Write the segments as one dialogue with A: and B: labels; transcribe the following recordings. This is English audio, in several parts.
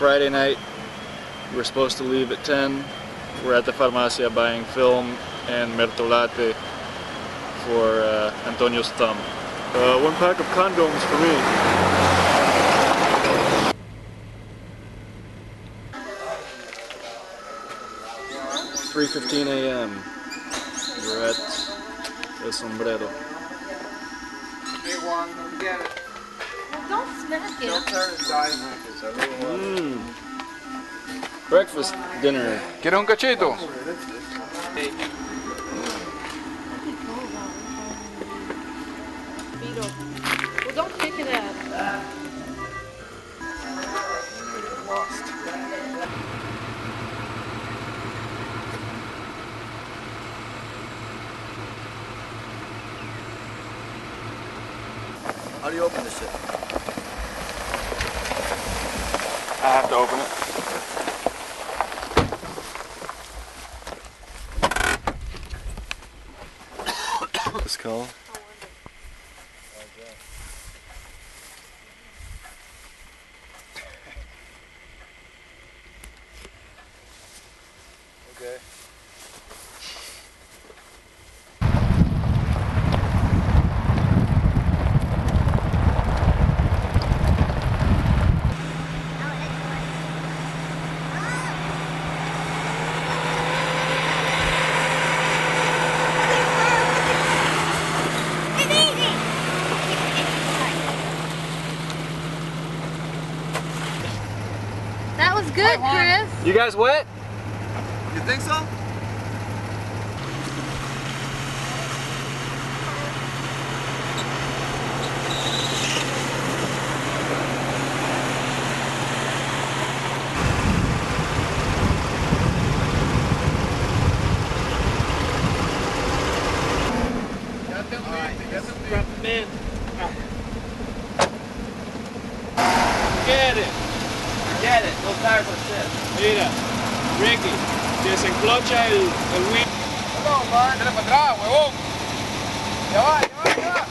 A: Friday night. We're supposed to leave at 10. We're at the farmacia buying film and mertolate for Antonio's thumb. One pack of condoms for me. 3:15 a.m. We're at El Sombrero.
B: Hey Juan, come get it.
C: Well, don't smack it.
B: Don't turn inside because I really want it.
A: Breakfast, dinner.
B: ¿Quieres un cachito? Hey.
C: Well, don't pick it up.
B: Lost.
A: How do you open this shit?
B: I have to open it.
A: This call? Okay.
C: That was good, Chris.
A: You guys wet?
B: You think so?
A: Man. Get it.
B: Get it. Those tires are shit.
A: Mira, Ricky, desenclocha el wheel.
B: No, man. Dale para atrás, huevón. Ya va, ya va, ya va.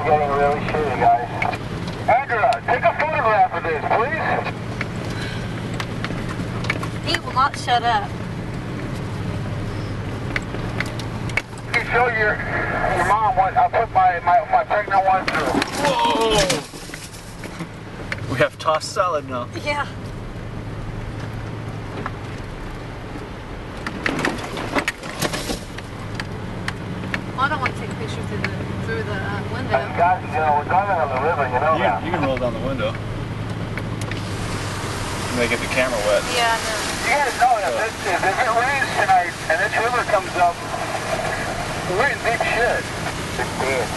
D: Getting really shitty, guys. Andrea, take a photograph of this, please.
C: He will not shut up.
D: You can show your mom what I put my pregnant one through.
A: Whoa! We have tossed salad now.
C: Yeah. I don't want to take pictures through the window.
D: Guys, you know, we're driving on the river, you know that.
A: You can roll down the window. Make it the camera wet.
C: Yeah, I know.
D: You guys know that if it rains tonight and this river comes up, we're in deep shit. It's dead.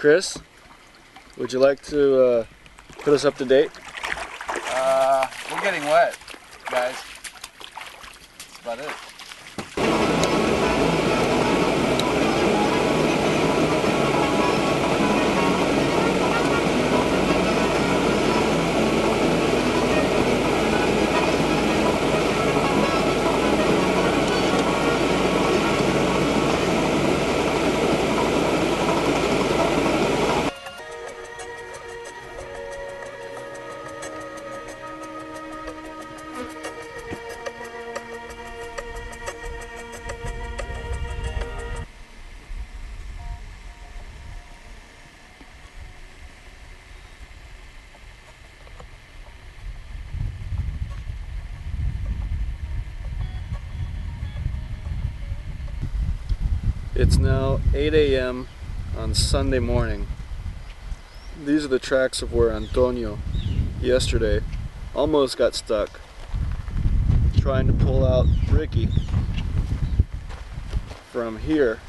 A: Chris, would you like to put us up to date?
B: We're getting wet, guys. That's about it.
A: It's now 8 a.m. on Sunday morning. These are the tracks of where Antonio yesterday almost got stuck trying to pull out Ricky from here.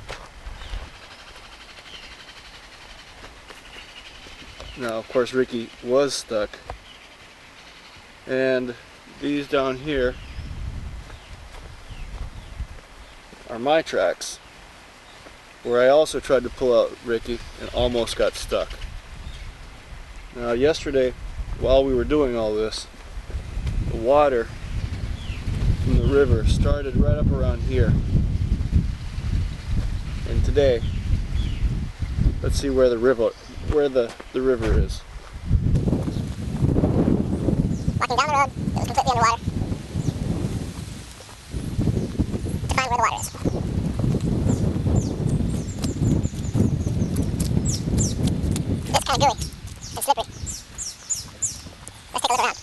A: Now, of course, Ricky was stuck. And these down here are my tracks, where I also tried to pull out Ricky and almost got stuck. Now, yesterday, while we were doing all this, the water from the river started right up around here. And today, let's see where the river is.
E: Walking down the road, it was completely underwater. To find where the water is. It's kind of gooey and slippery. Let's take a look around.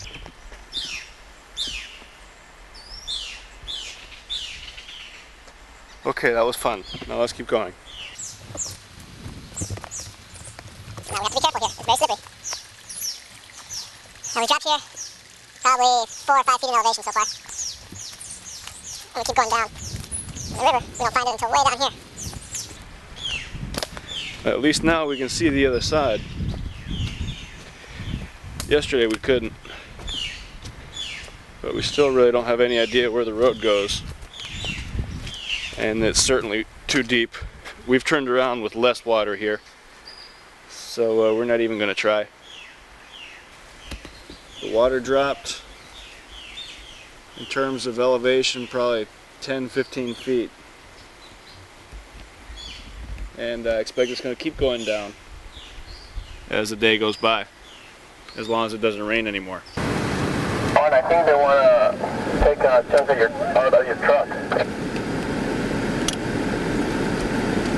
A: Okay, that was fun. Now let's keep going.
E: Now we have to be careful here. It's very slippery. Now we dropped here probably 4 or 5 feet in elevation so far. And we keep going down. The river, we don't find it until way down here.
A: At least now we can see the other side. Yesterday we couldn't. But we still really don't have any idea where the road goes. And it's certainly too deep. We've turned around with less water here. So we're not even going to try. The water dropped in terms of elevation probably 10-15 feet. And I expect it's going to keep going down as the day goes by, as long as it doesn't rain anymore.
D: Oh, and I think they want to take a chunk of out of your truck.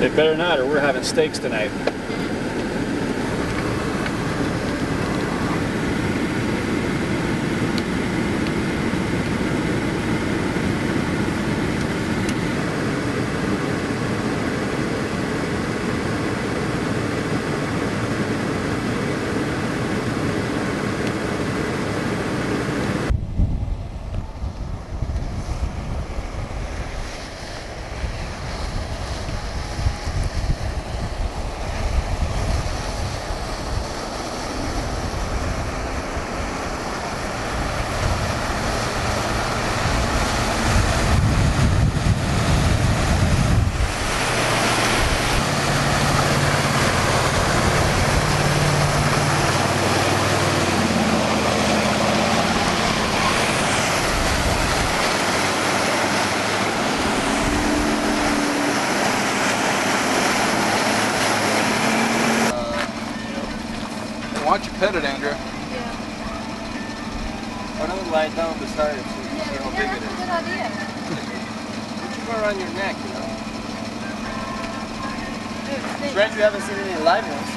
A: They better not, or we're having steaks tonight.
B: Why don't you pet it, Andrea?
C: Yeah.
F: Why don't we lie down beside it so you can see how big it
C: That's a
F: is?
C: good idea.
F: Put your bar around your neck, you know.
C: Dude,
F: Strange you haven't seen any live ones.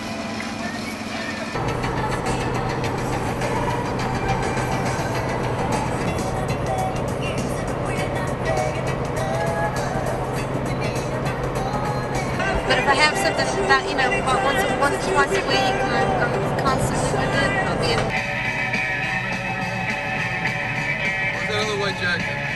C: But if I have something about, you know, about once or twice a week, I'm constantly with it, I'll be able.
B: What's that other white jacket?